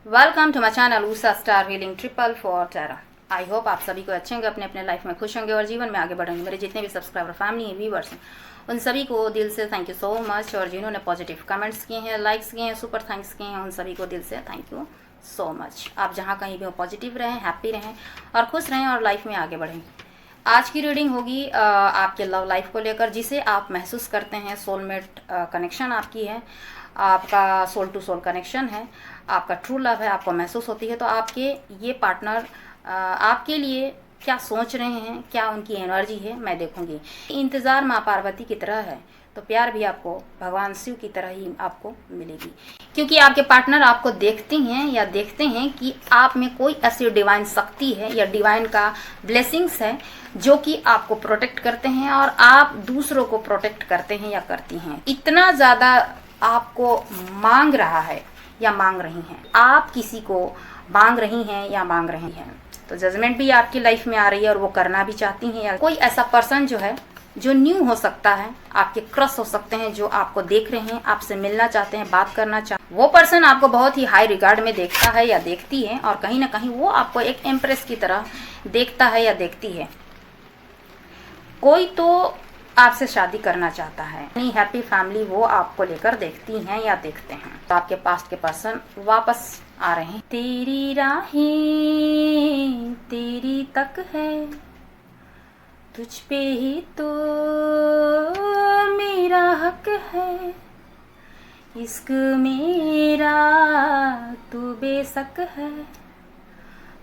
Welcome to my channel Usha star healing 444 tarot. I hope आप सभी को अच्छे होंगे, अपने अपने लाइफ में खुश होंगे और जीवन में आगे बढ़ेंगे। मेरे जितने भी सब्सक्राइबर फैमिली हैं, व्यूवर्स हैं, उन सभी को दिल से थैंक यू सो मच। और जिन्होंने पॉजिटिव कमेंट्स किए हैं, लाइक्स किए हैं, सुपर थैंक्स किए हैं, उन सभी को दिल से थैंक यू सो मच। आप जहाँ कहीं भी हो पॉजिटिव रहें, हैप्पी रहें और खुश रहें और लाइफ में आगे बढ़ें। आज की रीडिंग होगी आपके लव लाइफ को लेकर, जिसे आप महसूस करते हैं सोलमेट कनेक्शन आपकी है, आपका सोल टू सोल कनेक्शन है, आपका ट्रू लव है, आपको महसूस होती है। तो आपके ये पार्टनर आपके लिए क्या सोच रहे हैं, क्या उनकी एनर्जी है, मैं देखूंगी। इंतज़ार माँ पार्वती की तरह है तो प्यार भी आपको भगवान शिव की तरह ही आपको मिलेगी, क्योंकि आपके पार्टनर आपको देखते हैं या देखते हैं कि आप में कोई ऐसी डिवाइन शक्ति है या डिवाइन का ब्लेसिंग्स है जो कि आपको प्रोटेक्ट करते हैं और आप दूसरों को प्रोटेक्ट करते हैं या करती हैं। इतना ज़्यादा आपको मांग रहा है या मांग रही हैं, आप किसी को मांग रही हैं या मांग रही हैं। तो जजमेंट भी आपकी लाइफ में आ रही है और वो करना भी चाहती हैं। या कोई ऐसा पर्सन जो है जो न्यू हो सकता है, आपके क्रश हो सकते हैं, जो आपको देख रहे हैं, आपसे मिलना चाहते हैं, बात करना चाहते हैं। वो पर्सन आपको बहुत ही हाई रिगार्ड में देखता है या देखती है और कहीं ना कहीं वो आपको एक एम्प्रेस की तरह देखता है या देखती है। कोई तो आपसे शादी करना चाहता है, नहीं हैप्पी फैमिली वो आपको लेकर देखती हैं या देखते हैं। तो आपके पास्ट के पर्सन वापस आ रहे हैं। तेरी राहें तेरी तक है, तुझ पे ही तो मेरा हक है, इश्क मेरा तू बेशक है,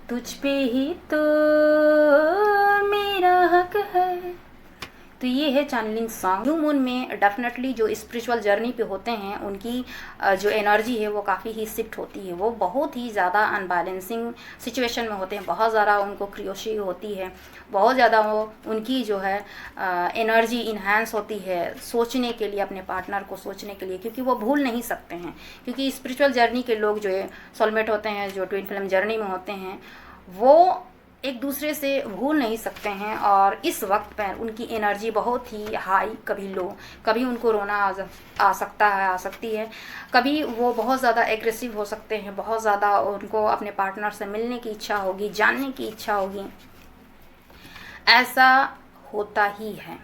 तुझ पे ही तो मेरा हक है। तो ये है चैनलिंग सॉन्ग। न्यू मून में डेफिनेटली जो स्पिरिचुअल जर्नी पे होते हैं उनकी जो एनर्जी है वो काफ़ी ही शिफ्ट होती है। वो बहुत ही ज़्यादा अनबैलेंसिंग सिचुएशन में होते हैं, बहुत ज़्यादा उनको क्रियोसिटी होती है, बहुत ज़्यादा वो उनकी जो है एनर्जी इन्हांस होती है सोचने के लिए, अपने पार्टनर को सोचने के लिए, क्योंकि वो भूल नहीं सकते हैं। क्योंकि स्पिरिचुअल जर्नी के लोग जो सोलमेट होते हैं, जो ट्विन फ्लेम जर्नी में होते हैं, वो एक दूसरे से भूल नहीं सकते हैं। और इस वक्त पर उनकी एनर्जी बहुत ही हाई, कभी लो, कभी उनको रोना आ सकता है, आ सकती है, कभी वो बहुत ज़्यादा एग्रेसिव हो सकते हैं, बहुत ज़्यादा उनको अपने पार्टनर से मिलने की इच्छा होगी, जानने की इच्छा होगी, ऐसा होता ही है।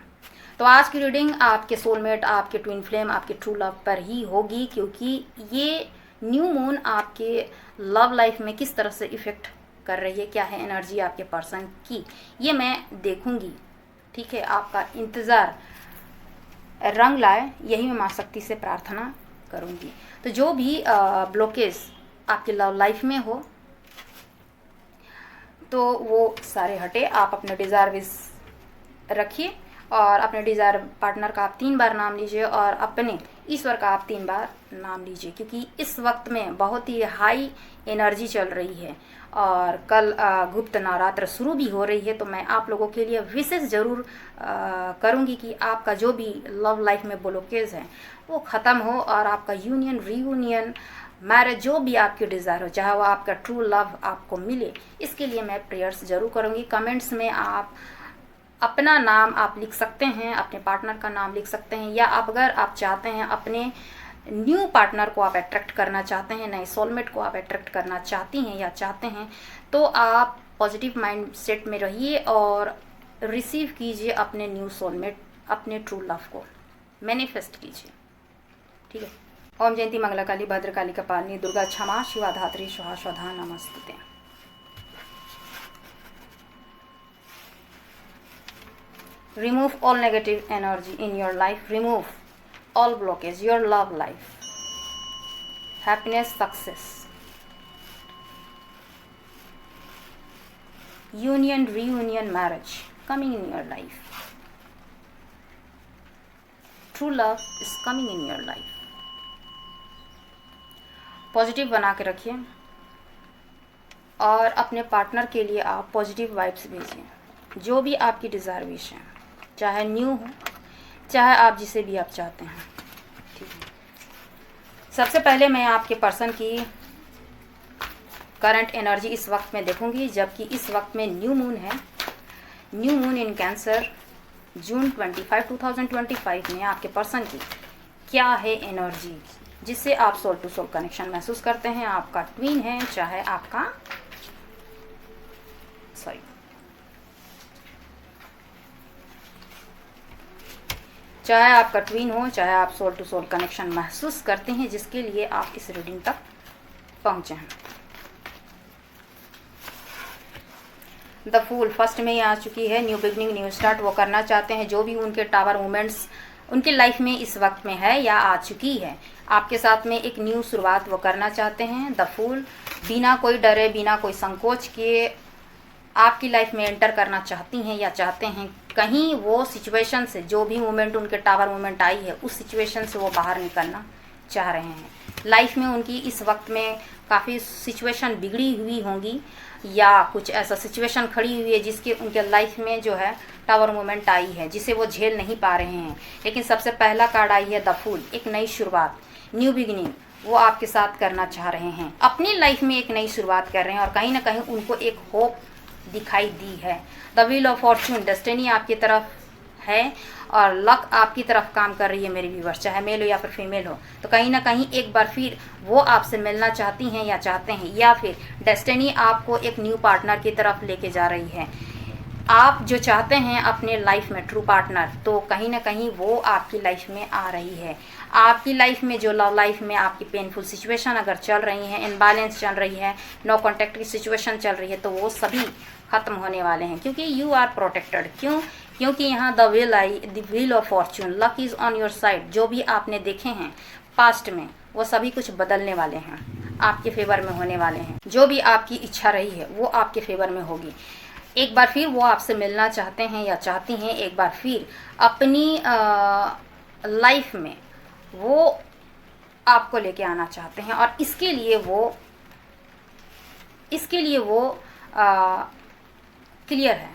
तो आज की रीडिंग आपके सोलमेट, आपके ट्विन फ्लेम, आपके ट्रू लव पर ही होगी, क्योंकि ये न्यू मून आपके लव लाइफ में किस तरह से इफ़ेक्ट कर रही है, क्या है एनर्जी आपके पर्सन की, ये मैं देखूंगी। ठीक है, आपका इंतज़ार रंग लाए, यही मैं माँ शक्ति से प्रार्थना करूंगी। तो जो भी ब्लॉकेज आपके लव लाइफ में हो तो वो सारे हटे। आप अपने डिज़ायर विश रखिए और अपने डिज़ायर पार्टनर का आप 3 बार नाम लीजिए और अपने ईश्वर का आप 3 बार नाम लीजिए, क्योंकि इस वक्त में बहुत ही हाई एनर्जी चल रही है और कल गुप्त नवरात्र शुरू भी हो रही है। तो मैं आप लोगों के लिए विशेष ज़रूर करूँगी कि आपका जो भी लव लाइफ में ब्लॉकेज है वो ख़त्म हो और आपका यूनियन, रीयूनियन, मैरिज, जो भी आपकी डिज़ायर हो, चाहे वो आपका ट्रू लव आपको मिले, इसके लिए मैं प्रेयर्स ज़रूर करूँगी। कमेंट्स में आप अपना नाम आप लिख सकते हैं, अपने पार्टनर का नाम लिख सकते हैं, या अगर आप चाहते हैं अपने न्यू पार्टनर को आप अट्रैक्ट करना चाहते हैं, नए सोलमेट को आप अट्रैक्ट करना चाहती हैं या चाहते हैं, तो आप पॉजिटिव माइंड सेट में रहिए और रिसीव कीजिए अपने न्यू सोलमेट, अपने ट्रू लव को मैनिफेस्ट कीजिए। ठीक है। ओम जयंती मंगला काली भद्रकाली कपालिनी दुर्गा क्षमा शिवा धात्री स्वाहा स्वधा नमस्तुते। Remove all negative energy in your life. Remove all blockage. Your love life. Happiness, success. Union, reunion, marriage coming in your life. True love is coming in your life. Positive बना के रखिए और अपने पार्टनर के लिए आप positive vibes भेजिए। जो भी आपकी डिज़ायर विश है, चाहे न्यू हो, चाहे आप जिसे भी आप चाहते हैं। ठीक है। सबसे पहले मैं आपके पर्सन की करंट एनर्जी इस वक्त में देखूंगी, जबकि इस वक्त में न्यू मून है। न्यू मून इन कैंसर, जून 25, 2025 में आपके पर्सन की क्या है एनर्जी, जिससे आप सोल टू सोल कनेक्शन महसूस करते हैं। आपका ट्वीन है, चाहे आपका चाहे आपका ट्वीन हो, चाहे आप सोल टू सोल कनेक्शन महसूस करते हैं, जिसके लिए आप इस रीडिंग तक पहुंचे हैं। द फूल फर्स्ट में ही आ चुकी है। न्यू बिगनिंग, न्यू स्टार्ट वो करना चाहते हैं। जो भी उनके टावर मोमेंट्स उनके लाइफ में इस वक्त में है या आ चुकी है, आपके साथ में एक न्यू शुरुआत वो करना चाहते हैं। द फूल बिना कोई डरे, बिना कोई संकोच किए आपकी लाइफ में एंटर करना चाहती हैं या चाहते हैं। कहीं वो सिचुएशन से, जो भी मोमेंट उनके टावर मोमेंट आई है, उस सिचुएशन से वो बाहर निकलना चाह रहे हैं। लाइफ में उनकी इस वक्त में काफ़ी सिचुएशन बिगड़ी हुई होंगी या कुछ ऐसा सिचुएशन खड़ी हुई है जिसके उनके लाइफ में जो है टावर मोमेंट आई है, जिसे वो झेल नहीं पा रहे हैं। लेकिन सबसे पहला कार्ड आई है द फूल, एक नई शुरुआत, न्यू बिगिनिंग वो आपके साथ करना चाह रहे हैं। अपनी लाइफ में एक नई शुरुआत कर रहे हैं और कहीं ना कहीं उनको एक होप दिखाई दी है। The wheel of Fortune, destiny आपकी तरफ है और लक आपकी तरफ काम कर रही है मेरे व्यूअर्स, चाहे मेल हो या फिर फीमेल हो। तो कहीं ना कहीं एक बार फिर वो आपसे मिलना चाहती हैं या चाहते हैं, या फिर डेस्टिनी आपको एक न्यू पार्टनर की तरफ लेके जा रही है। आप जो चाहते हैं अपने लाइफ में ट्रू पार्टनर, तो कहीं ना कहीं वो आपकी लाइफ में आ रही है। आपकी लाइफ में जो लव लाइफ में आपकी पेनफुल सिचुएशन अगर चल रही है, इनबैलेंस चल रही है, नो कॉन्टैक्ट की सिचुएशन चल रही है, तो वो सभी खत्म होने वाले हैं, क्योंकि यू आर प्रोटेक्टेड। क्यों? क्योंकि यहाँ the wheel of Fortune, luck is on your side. जो भी आपने देखे हैं पास्ट में, वो सभी कुछ बदलने वाले हैं, आपके फेवर में होने वाले हैं। जो भी आपकी इच्छा रही है वो आपके फेवर में होगी। एक बार फिर वो आपसे मिलना चाहते हैं या चाहती हैं। एक बार फिर अपनी लाइफ में वो आपको लेके आना चाहते हैं और इसके लिए वो क्लियर है,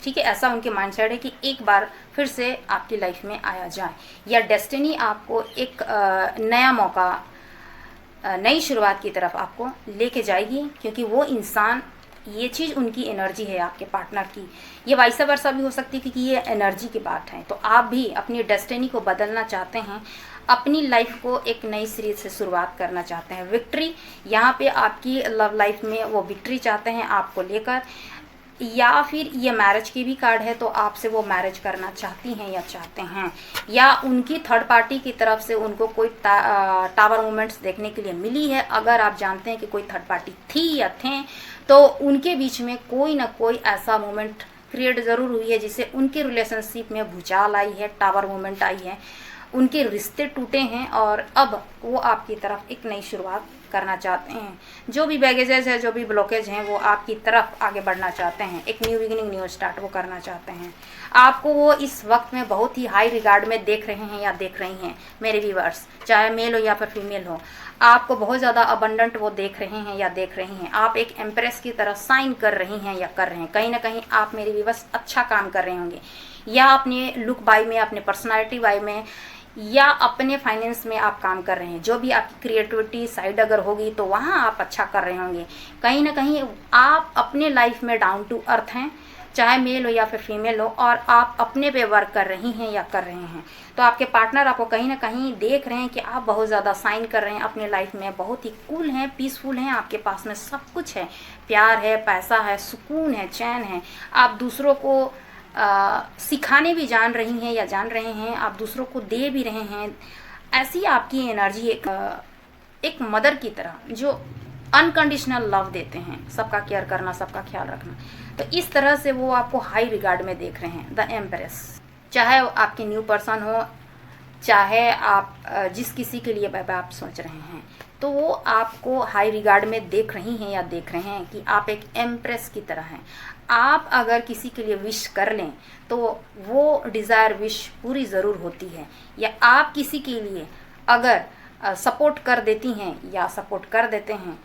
ठीक है। ऐसा उनके माइंडसेट है कि एक बार फिर से आपकी लाइफ में आया जाए, या डेस्टिनी आपको एक नया मौका, नई शुरुआत की तरफ आपको लेके जाएगी, क्योंकि वो इंसान, ये चीज़ उनकी एनर्जी है आपके पार्टनर की। ये वाइस वर्सा भी हो सकती है, क्योंकि ये एनर्जी की बात है। तो आप भी अपनी डेस्टिनी को बदलना चाहते हैं, अपनी लाइफ को एक नई सिरे से शुरुआत करना चाहते हैं। विक्ट्री यहाँ पे आपकी लव लाइफ में वो विक्ट्री चाहते हैं आपको लेकर, या फिर ये मैरिज की भी कार्ड है, तो आपसे वो मैरिज करना चाहती हैं या चाहते हैं, या उनकी थर्ड पार्टी की तरफ से उनको कोई टावर मोमेंट्स देखने के लिए मिली है। अगर आप जानते हैं कि कोई थर्ड पार्टी थी या थे, तो उनके बीच में कोई ना कोई ऐसा मोमेंट क्रिएट ज़रूर हुई है जिससे उनके रिलेशनशिप में भूचाल आई है, टावर मोमेंट आई है, उनके रिश्ते टूटे हैं और अब वो आपकी तरफ एक नई शुरुआत करना चाहते हैं। जो भी बैगेजेस है, जो भी ब्लॉकेज हैं, वो आपकी तरफ आगे बढ़ना चाहते हैं। एक न्यू बिगिनिंग, न्यू स्टार्ट वो करना चाहते हैं। आपको वो इस वक्त में बहुत ही हाई रिगार्ड में देख रहे हैं या देख रही हैं मेरे व्यूअर्स, चाहे मेल हो या फिर फीमेल हो। आपको बहुत ज़्यादा अबंडेंट वो देख रहे हैं या देख रही हैं। आप एक एम्प्रेस की तरह साइन कर रही हैं या कर रहे हैं। कहीं ना कहीं आप मेरे व्यूअर्स अच्छा काम कर रहे होंगे, या अपने लुक बाई में, अपने पर्सनालिटी बाई में, या अपने फाइनेंस में आप काम कर रहे हैं। जो भी आपकी क्रिएटिविटी साइड अगर होगी तो वहाँ आप अच्छा कर रहे होंगे। कहीं ना कहीं आप अपने लाइफ में डाउन टू अर्थ हैं, चाहे मेल हो या फिर फीमेल हो, और आप अपने पे वर्क कर रही हैं या कर रहे हैं। तो आपके पार्टनर आपको कहीं ना कहीं देख रहे हैं कि आप बहुत ज़्यादा साइन कर रहे हैं अपने लाइफ में, बहुत ही कूल हैं, पीसफुल हैं, आपके पास में सब कुछ है, प्यार है, पैसा है, सुकून है, चैन है। आप दूसरों को सिखाने भी जान रही हैं या जान रहे हैं, आप दूसरों को दे भी रहे हैं। ऐसी आपकी एनर्जी एक मदर की तरह जो अनकंडीशनल लव देते हैं, सबका केयर करना, सबका ख्याल रखना। तो इस तरह से वो आपको हाई रिगार्ड में देख रहे हैं। द एम्प्रेस, चाहे आपके न्यू पर्सन हो, चाहे आप जिस किसी के लिए आप सोच रहे हैं, तो वो आपको हाई रिगार्ड में देख रही हैं या देख रहे हैं कि आप एक एम्प्रेस की तरह हैं। आप अगर किसी के लिए विश कर लें तो वो डिज़ायर विश पूरी ज़रूर होती है, या आप किसी के लिए अगर सपोर्ट कर देती हैं या सपोर्ट कर देते हैं,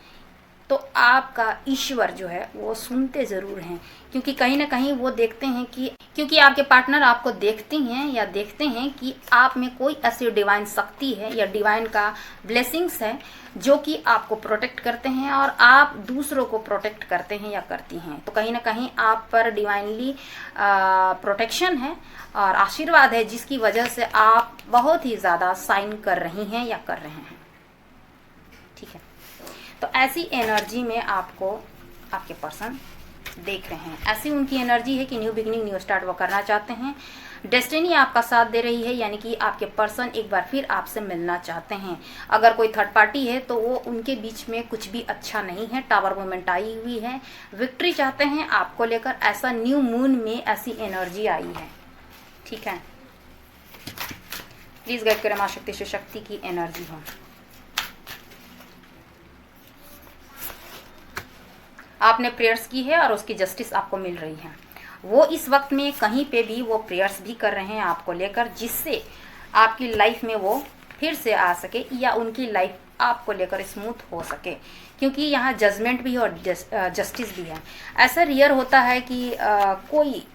तो आपका ईश्वर जो है वो सुनते ज़रूर हैं। क्योंकि कहीं ना कहीं वो देखते हैं कि, क्योंकि आपके पार्टनर आपको देखती हैं या देखते हैं कि आप में कोई ऐसी डिवाइन शक्ति है या डिवाइन का ब्लेसिंग्स है जो कि आपको प्रोटेक्ट करते हैं और आप दूसरों को प्रोटेक्ट करते हैं या करती हैं। तो कहीं ना कहीं आप पर डिवाइनली प्रोटेक्शन है और आशीर्वाद है, जिसकी वजह से आप बहुत ही ज़्यादा साइन कर रही हैं या कर रहे हैं। ठीक है। तो ऐसी एनर्जी में आपको आपके पर्सन देख रहे हैं, ऐसी उनकी एनर्जी है कि न्यू बिगिनिंग, न्यू स्टार्ट वो करना चाहते हैं। डेस्टिनी आपका साथ दे रही है, यानी कि आपके पर्सन एक बार फिर आपसे मिलना चाहते हैं। अगर कोई थर्ड पार्टी है तो वो उनके बीच में कुछ भी अच्छा नहीं है। टावर मूवमेंट आई हुई है, विक्ट्री चाहते हैं आपको लेकर, ऐसा न्यू मून में ऐसी एनर्जी आई है, ठीक है। प्लीज गाइड करें मां शक्ति शिव शक्ति की एनर्जी हो। आपने प्रेयर्स की है और उसकी जस्टिस आपको मिल रही है। वो इस वक्त में कहीं पे भी वो प्रेयर्स भी कर रहे हैं आपको लेकर, जिससे आपकी लाइफ में वो फिर से आ सके या उनकी लाइफ आपको लेकर स्मूथ हो सके, क्योंकि यहाँ जजमेंट भी है और जस्टिस भी है। ऐसा रियर होता है कि कोई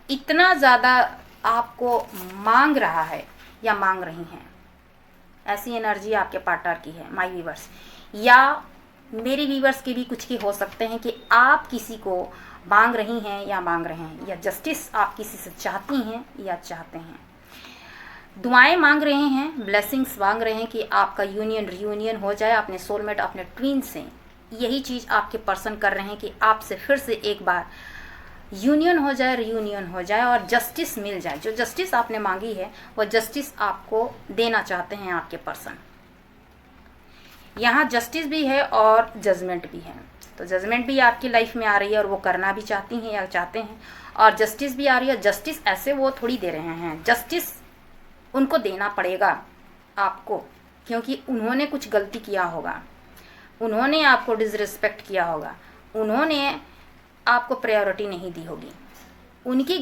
इतना ज़्यादा आपको मांग रहा है या मांग रही हैं, ऐसी एनर्जी आपके पार्टनर की है माय व्यूअर्स, या मेरे व्यूअर्स के भी कुछ के हो सकते हैं कि आप किसी को मांग रही हैं या मांग रहे हैं, या जस्टिस आप किसी से चाहती हैं या चाहते हैं। दुआएं मांग रहे हैं, ब्लेसिंग्स मांग रहे हैं कि आपका यूनियन रियूनियन हो जाए अपने सोलमेट, अपने ट्विन से। यही चीज़ आपके पर्सन कर रहे हैं कि आपसे फिर से एक बार यूनियन हो जाए, रियूनियन हो जाए और जस्टिस मिल जाए। जो जस्टिस आपने मांगी है वो जस्टिस आपको देना चाहते हैं आपके पर्सन। यहाँ जस्टिस भी है और जजमेंट भी है, तो जजमेंट भी आपकी लाइफ में आ रही है और वो करना भी चाहती हैं या चाहते हैं, और जस्टिस भी आ रही है। जस्टिस ऐसे वो थोड़ी दे रहे हैं, जस्टिस उनको देना पड़ेगा आपको, क्योंकि उन्होंने कुछ गलती किया होगा, उन्होंने आपको डिसरिस्पेक्ट किया होगा, उन्होंने आपको प्रायोरिटी नहीं दी होगी, उनकी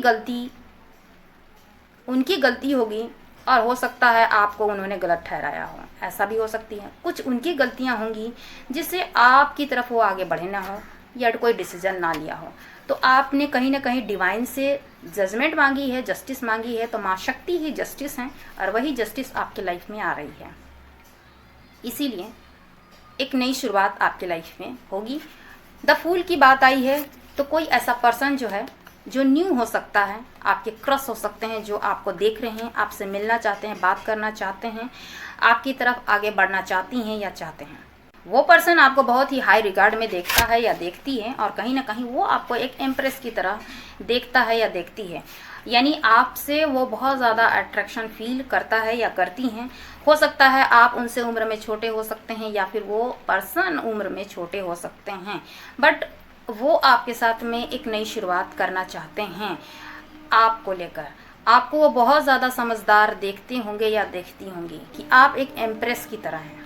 गलती होगी, और हो सकता है आपको उन्होंने गलत ठहराया हो, ऐसा भी हो सकती है। कुछ उनकी गलतियां होंगी जिससे आपकी तरफ वो आगे बढ़े ना हो या कोई डिसीजन ना लिया हो। तो आपने कहीं ना कहीं डिवाइन से जजमेंट मांगी है, जस्टिस मांगी है, तो माँ शक्ति ही जस्टिस हैं और वही जस्टिस आपकी लाइफ में आ रही है। इसीलिए एक नई शुरुआत आपकी लाइफ में होगी। द फूल की बात आई है तो कोई ऐसा पर्सन जो है जो न्यू हो सकता है, आपके क्रश हो सकते हैं, जो आपको देख रहे हैं, आपसे मिलना चाहते हैं, बात करना चाहते हैं, आपकी तरफ आगे बढ़ना चाहती हैं या चाहते हैं। वो पर्सन आपको बहुत ही हाई रिगार्ड में देखता है या देखती है, और कहीं ना कहीं वो आपको एक एम्प्रेस की तरह देखता है या देखती है, यानी आपसे वो बहुत ज़्यादा अट्रैक्शन फील करता है या करती हैं। हो सकता है आप उनसे उम्र में छोटे हो सकते हैं या फिर वो पर्सन उम्र में छोटे हो सकते हैं, बट वो आपके साथ में एक नई शुरुआत करना चाहते हैं आपको लेकर। आपको वो बहुत ज़्यादा समझदार देखते होंगे या देखती होंगी कि आप एक एम्प्रेस की तरह हैं,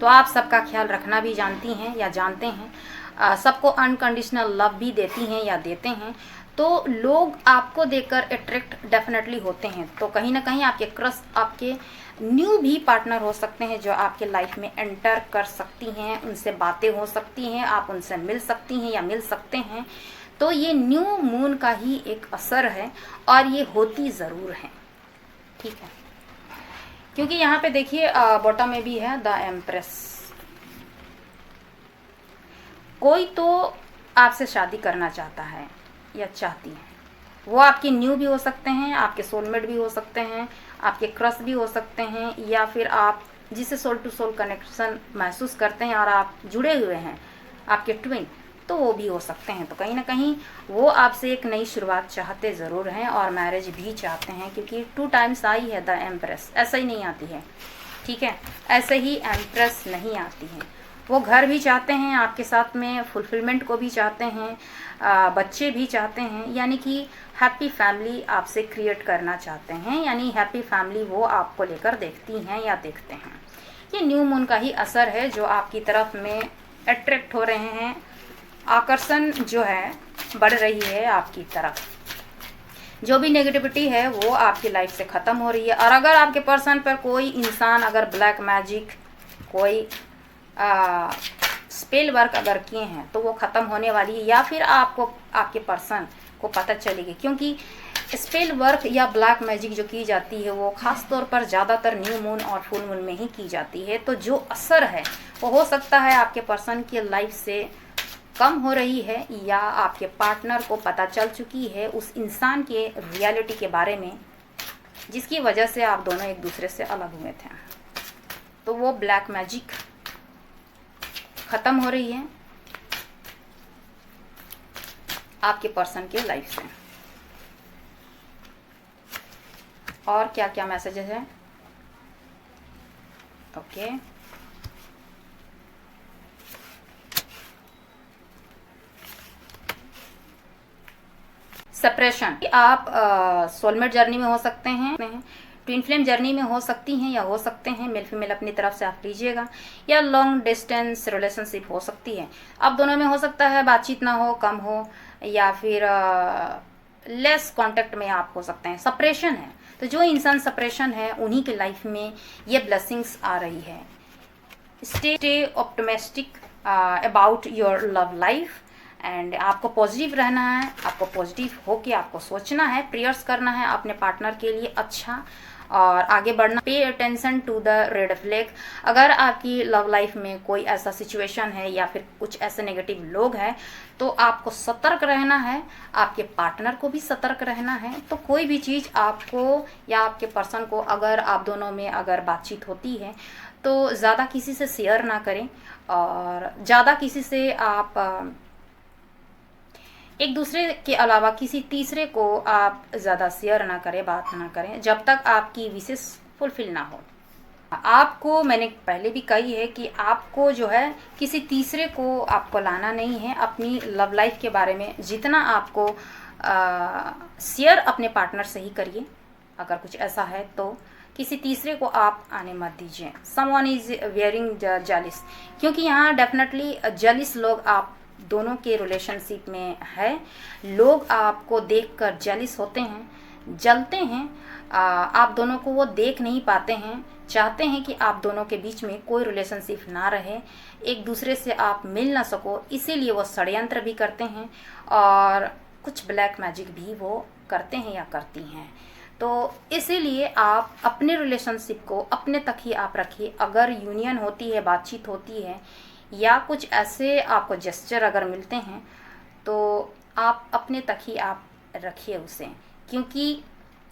तो आप सबका ख्याल रखना भी जानती हैं या जानते हैं, सबको अनकंडीशनल लव भी देती हैं या देते हैं। तो लोग आपको देखकर अट्रैक्ट डेफिनेटली होते हैं, तो कहीं ना कहीं आपके क्रश, आपके न्यू भी पार्टनर हो सकते हैं जो आपके लाइफ में एंटर कर सकती हैं, उनसे बातें हो सकती हैं, आप उनसे मिल सकती हैं या मिल सकते हैं। तो ये न्यू मून का ही एक असर है और ये होती ज़रूर है, ठीक है। क्योंकि यहाँ पे देखिए बॉटम में भी है द एम्प्रेस। कोई तो आपसे शादी करना चाहता है या चाहती है, वो आपके न्यू भी हो सकते हैं, आपके सोलमेट भी हो सकते हैं, आपके क्रश भी हो सकते हैं, या फिर आप जिसे सोल टू सोल कनेक्शन महसूस करते हैं और आप जुड़े हुए हैं, आपके ट्विन, तो वो भी हो सकते हैं। तो कहीं ना कहीं वो आपसे एक नई शुरुआत चाहते ज़रूर हैं और मैरिज भी चाहते हैं, क्योंकि 2 टाइम्स आई है द एम्प्रेस, ऐसा ही नहीं आती है, ठीक है, ऐसे ही एम्प्रेस नहीं आती है। वो घर भी चाहते हैं आपके साथ में, फुलफिलमेंट को भी चाहते हैं, बच्चे भी चाहते हैं, यानी कि हैप्पी फैमिली आपसे क्रिएट करना चाहते हैं, यानी हैप्पी फैमिली वो आपको लेकर देखती हैं या देखते हैं। ये न्यू मून का ही असर है जो आपकी तरफ में अट्रैक्ट हो रहे हैं, आकर्षण जो है बढ़ रही है आपकी तरफ। जो भी नेगेटिविटी है वो आपकी लाइफ से ख़त्म हो रही है। और अगर आपके पर्सन पर कोई इंसान अगर ब्लैक मैजिक, कोई स्पेल वर्क अगर किए हैं तो वो ख़त्म होने वाली है, या फिर आपको आपके पर्सन को पता चलेगी, क्योंकि स्पेल वर्क या ब्लैक मैजिक जो की जाती है वो ख़ास तौर पर ज़्यादातर न्यू मून और फुल मून में ही की जाती है। तो जो असर है वो हो सकता है आपके पर्सन की लाइफ से कम हो रही है, या आपके पार्टनर को पता चल चुकी है उस इंसान के रियलिटी के बारे में, जिसकी वजह से आप दोनों एक दूसरे से अलग हुए थे। तो वो ब्लैक मैजिक ख़त्म हो रही है आपके पर्सन के लाइफ से। और क्या क्या मैसेजेस हैं? Okay, separation. आप सोलमेट जर्नी में हो सकते हैं, ट्विन फ्लेम जर्नी में हो सकती हैं या हो सकते हैं, मेल फीमेल अपनी तरफ से आप लीजिएगा, या लॉन्ग डिस्टेंस रिलेशनशिप हो सकती है। आप दोनों में हो सकता है बातचीत ना हो, कम हो, या फिर लेस कांटेक्ट में आप हो सकते हैं। सेपरेशन है, तो जो इंसान सेपरेशन है उन्हीं के लाइफ में ये ब्लेसिंग्स आ रही है। Stay optimistic about your love life, and आपको पॉजिटिव रहना है, आपको पॉजिटिव होके आपको सोचना है, प्रेयर्स करना है अपने पार्टनर के लिए अच्छा, और आगे बढ़ना। Pay attention to the red flag. अगर आपकी लव लाइफ में कोई ऐसा सिचुएशन है या फिर कुछ ऐसे नेगेटिव लोग हैं तो आपको सतर्क रहना है, आपके पार्टनर को भी सतर्क रहना है। तो कोई भी चीज़ आपको या आपके पर्सन को, अगर आप दोनों में अगर बातचीत होती है तो ज़्यादा किसी से शेयर ना करें, और ज़्यादा किसी से आप एक दूसरे के अलावा किसी तीसरे को आप ज़्यादा शेयर ना करें, बात ना करें, जब तक आपकी विशेष फुलफिल ना हो। आपको मैंने पहले भी कही है कि आपको जो है किसी तीसरे को आपको लाना नहीं है। अपनी लव लाइफ के बारे में जितना आपको शेयर अपने पार्टनर से ही करिए। अगर कुछ ऐसा है तो किसी तीसरे को आप आने मत दीजिए। समवन इज वेयरिंग जेलिस, क्योंकि यहाँ डेफिनेटली जेलिस लोग आप दोनों के रिलेशनशिप में है। लोग आपको देखकर जेलिस होते हैं, जलते हैं, आप दोनों को वो देख नहीं पाते हैं, चाहते हैं कि आप दोनों के बीच में कोई रिलेशनशिप ना रहे, एक दूसरे से आप मिल ना सको, इसीलिए वो षड्यंत्र भी करते हैं और कुछ ब्लैक मैजिक भी वो करते हैं या करती हैं। तो इसीलिए आप अपने रिलेशनशिप को अपने तक ही आप रखिए। अगर यूनियन होती है, बातचीत होती है, या कुछ ऐसे आपको जेस्चर अगर मिलते हैं तो आप अपने तक ही आप रखिए उसे, क्योंकि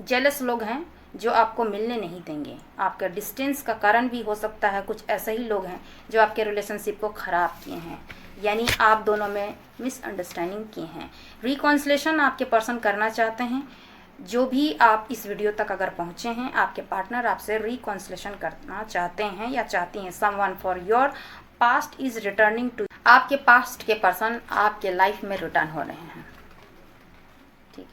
जेलस लोग हैं जो आपको मिलने नहीं देंगे। आपका डिस्टेंस का कारण भी हो सकता है, कुछ ऐसे ही लोग हैं जो आपके रिलेशनशिप को ख़राब किए हैं, यानी आप दोनों में मिसअंडरस्टैंडिंग किए हैं। रिकॉन्सिलेशन आपके पर्सन करना चाहते हैं। जो भी आप इस वीडियो तक अगर पहुँचे हैं, आपके पार्टनर आपसे रिकॉन्सिलेशन करना चाहते हैं या चाहती हैं। Someone for your past is returning to, आपके पास्ट के पर्सन आपके लाइफ में रिटर्न हो रहे हैं। ठीक,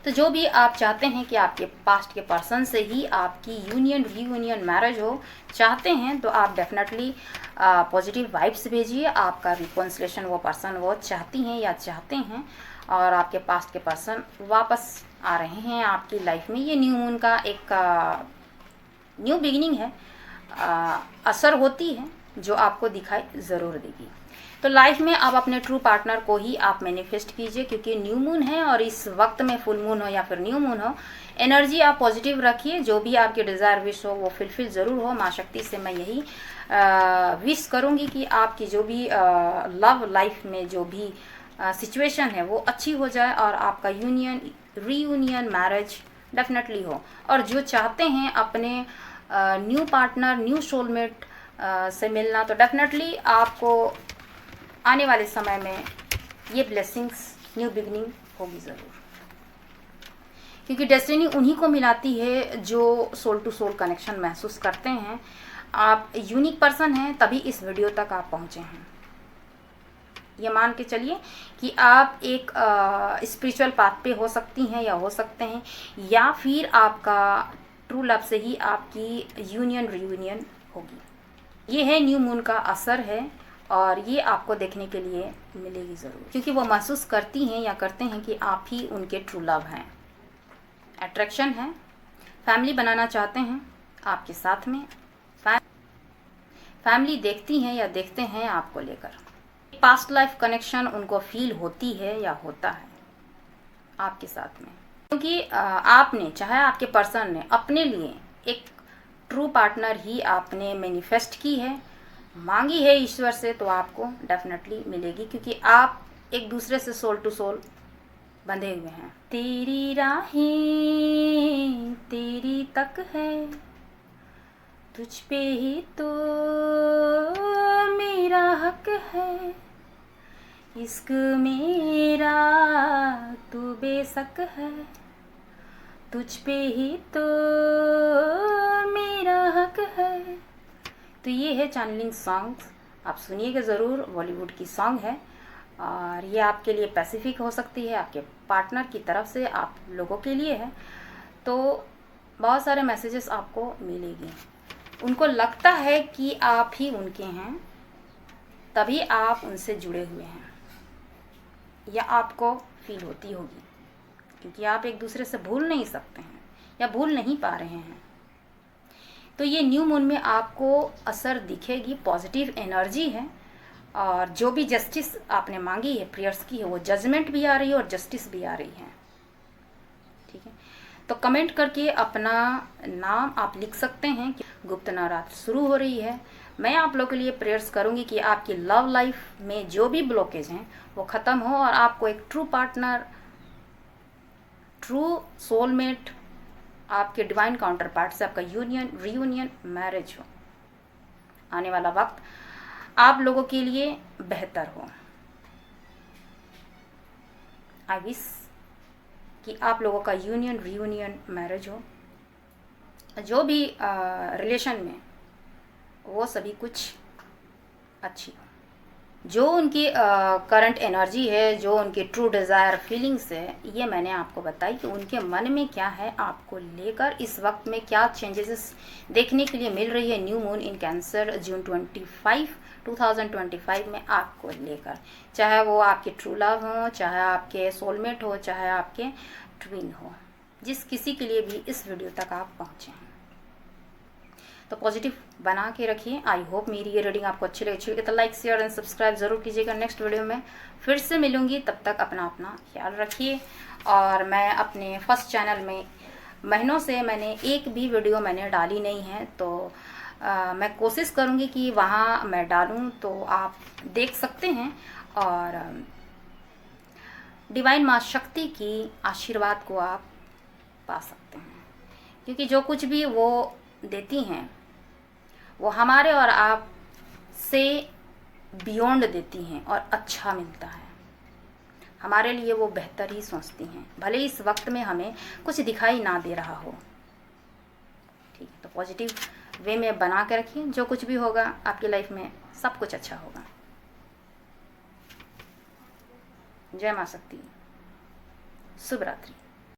तो जो भी आप चाहते हैं कि आपके पास्ट के पर्सन से ही आपकी यूनियन, रीयूनियन, मैरिज हो चाहते हैं, तो आप डेफिनेटली पॉजिटिव वाइब्स भेजिए। आपका रिकॉन्सिलेशन वो पर्सन वो चाहती हैं या चाहते हैं, और आपके पास्ट के पर्सन वापस आ रहे हैं आपकी लाइफ में। ये न्यू मून का एक न्यू बिगिनिंग है, असर होती है जो आपको दिखाई ज़रूर देगी। तो लाइफ में आप अपने ट्रू पार्टनर को ही आप मैनिफेस्ट कीजिए, क्योंकि न्यू मून है और इस वक्त में फुल मून हो या फिर न्यू मून हो, एनर्जी आप पॉजिटिव रखिए। जो भी आपके डिज़ायर विश हो वो फुलफिल ज़रूर हो। माँ शक्ति से मैं यही विश करूँगी कि आपकी जो भी लव लाइफ में जो भी सिचुएशन है वो अच्छी हो जाए और आपका यूनियन, रीयूनियन, मैरिज डेफिनेटली हो। और जो चाहते हैं अपने न्यू पार्टनर, न्यू सोलमेट से मिलना, तो डेफिनेटली आपको आने वाले समय में ये ब्लेसिंग्स, न्यू बिगनिंग होगी ज़रूर, क्योंकि डेस्टिनी उन्हीं को मिलाती है जो सोल टू सोल कनेक्शन महसूस करते हैं। आप यूनिक पर्सन हैं, तभी इस वीडियो तक आप पहुँचे हैं। ये मान के चलिए कि आप एक स्पिरिचुअल पाथ पे हो सकती हैं या हो सकते हैं, या फिर आपका ट्रू लव से ही आपकी यूनियन, रीयूनियन होगी। ये है न्यू मून का असर है, और ये आपको देखने के लिए मिलेगी ज़रूर, क्योंकि वो महसूस करती हैं या करते हैं कि आप ही उनके ट्रू लव हैं। अट्रैक्शन है, फैमिली बनाना चाहते हैं आपके साथ में, फैमिली देखती हैं या देखते हैं आपको लेकर। पास्ट लाइफ कनेक्शन उनको फील होती है या होता है आपके साथ में, क्योंकि आपने, चाहे आपके पर्सन ने, अपने लिए एक ट्रू पार्टनर ही आपने मैनिफेस्ट की है, मांगी है ईश्वर से, तो आपको डेफिनेटली मिलेगी, क्योंकि आप एक दूसरे से सोल टू सोल बंधे हुए हैं। तेरी राहें तेरी तक है, तुझ पे ही तो मेरा हक है, इश्क मेरा तू बेशक है, तुझ पे ही तो मेरा हक है। तो ये है चैनलिंग सॉन्ग्स, आप सुनिएगा ज़रूर। बॉलीवुड की सॉन्ग है और ये आपके लिए पैसिफिक हो सकती है, आपके पार्टनर की तरफ से आप लोगों के लिए है। तो बहुत सारे मैसेजेस आपको मिलेंगे। उनको लगता है कि आप ही उनके हैं, तभी आप उनसे जुड़े हुए हैं, या आपको फील होती होगी, क्योंकि आप एक दूसरे से भूल नहीं सकते हैं या भूल नहीं पा रहे हैं। तो ये न्यू मून में आपको असर दिखेगी, पॉजिटिव एनर्जी है। और जो भी जस्टिस आपने मांगी है, प्रेयर्स की है, वो जजमेंट भी आ रही है और जस्टिस भी आ रही है। ठीक है, तो कमेंट करके अपना नाम आप लिख सकते हैं कि गुप्त नवरात्र शुरू हो रही है। मैं आप लोगों के लिए प्रेयर्स करूंगी कि आपकी लव लाइफ में जो भी ब्लॉकेज हैं वो ख़त्म हो और आपको एक ट्रू पार्टनर, ट्रू सोलमेट, आपके डिवाइन काउंटर पार्ट से आपका यूनियन, रीयूनियन, मैरिज हो। आने वाला वक्त आप लोगों के लिए बेहतर हो। आई विश कि आप लोगों का यूनियन, रीयूनियन, मैरिज हो। जो भी रिलेशन में वो सभी कुछ अच्छी हो। जो उनकी करंट एनर्जी है, जो उनकी ट्रू डिज़ायर फीलिंग्स है, ये मैंने आपको बताई कि उनके मन में क्या है आपको लेकर, इस वक्त में क्या चेंजेस देखने के लिए मिल रही है। न्यू मून इन कैंसर जून 2025 में आपको लेकर, चाहे वो आपके ट्रू लव हो, चाहे आपके सोलमेट हो, चाहे आपके ट्विन हो, जिस किसी के लिए भी इस वीडियो तक आप पहुँचे हैं। तो पॉजिटिव बना के रखिए। आई होप मेरी ये रीडिंग आपको अच्छी लगे तो लाइक, शेयर एंड सब्सक्राइब ज़रूर कीजिएगा। नेक्स्ट वीडियो में फिर से मिलूंगी, तब तक अपना ख्याल रखिए। और मैं अपने फर्स्ट चैनल में महीनों से मैंने एक भी वीडियो मैंने डाली नहीं है, तो मैं कोशिश करूँगी कि वहाँ मैं डालूँ, तो आप देख सकते हैं और डिवाइन माँ शक्ति की आशीर्वाद को आप पा सकते हैं। क्योंकि जो कुछ भी वो देती हैं वो हमारे और आप से बियॉन्ड देती हैं और अच्छा मिलता है। हमारे लिए वो बेहतर ही सोचती हैं, भले इस वक्त में हमें कुछ दिखाई ना दे रहा हो। ठीक है, तो पॉजिटिव वे में बना के रखिए। जो कुछ भी होगा आपकी लाइफ में सब कुछ अच्छा होगा। जय माँ शक्ति। शुभ रात्रि।